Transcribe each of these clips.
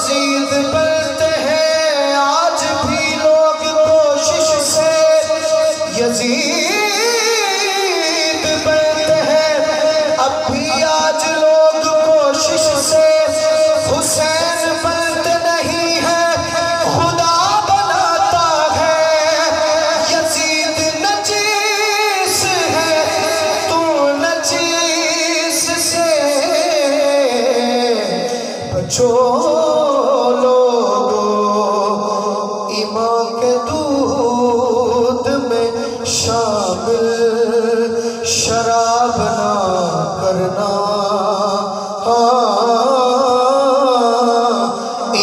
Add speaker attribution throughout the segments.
Speaker 1: Yazid बनते हैं आज भी लोग कोशिश से, यजीद बनते हैं अब भी आज लोग कोशिश से। हुसैन बनते नहीं है खुदा बनाता है, यजीद नजीस है तू नजीस से बचो लोगो, ईमान के दूध में शामिल शराब ना करना।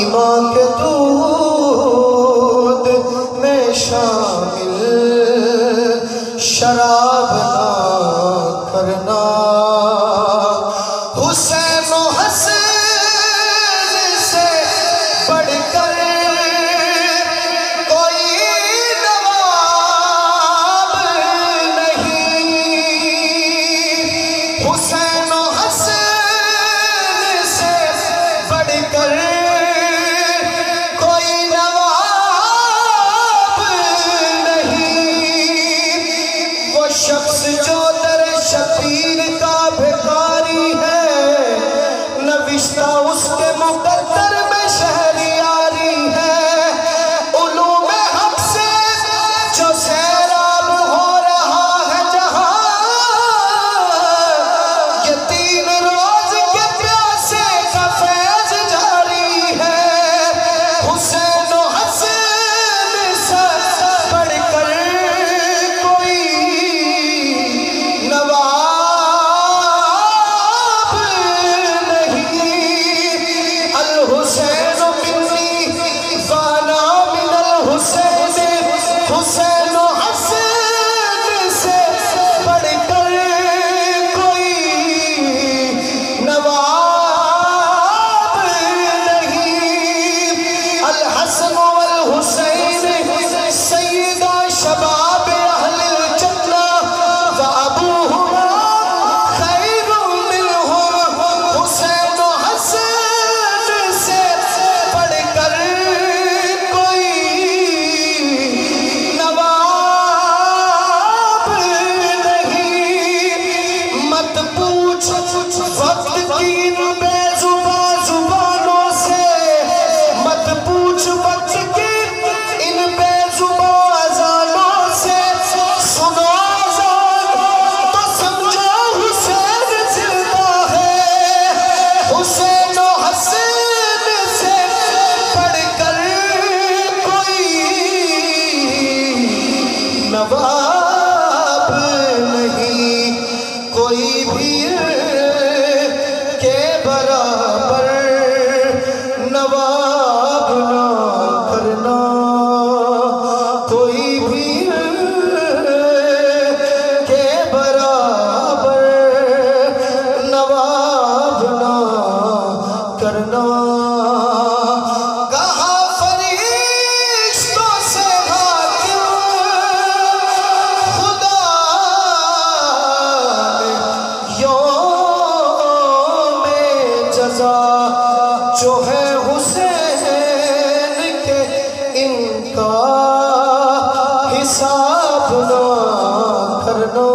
Speaker 1: ईमान के दूध में शामिल शराब ना करना। हुसैन और हसन से बढ़कर कोई नवाब नहीं, हुसैन और हसन से बढ़कर कोई नवाब नहीं। वो शख्स जो दर शबीर का भिखारी है, नविश्ता उसके मुकद्दर में शहरियारी है। उलूम हक से जो सैराब हो रहा है जहां, ये 3 रोज के प्यासे का फैज जारी है। हुसैन और हसन से बढ़कर कोई नवाब नहीं। अल हुसैन मिन्नी वाना मिनल हुसैन, हुसैन और हसन से बढ़कर कोई नवाब नहीं। अल हसन वल हुसैन सैयदा शबाब अहलिल जन्नह व अबूहुमा खैरुम मिनहुम। हुसैन और हसन से बढ़कर कोई नवाब नहीं। मत पूछ वक्त की इन बेजुबां जुबानों से, मत पूछ वक्त की इन बेजुबां अज़ानों से। सुनो अज़ान तो समझो हुसैन जिंदा है। हुसैन और हसन से बढ़कर कोई नवाब नहीं, कोई भी के बराबर नवाब ना करना। कोई भी के बराबर नवाब ना करना। कहा फरिश्तों से हाकिम खुदा ने यौम जज़ा जो है हुसैन के इनका हिसाब ना करना।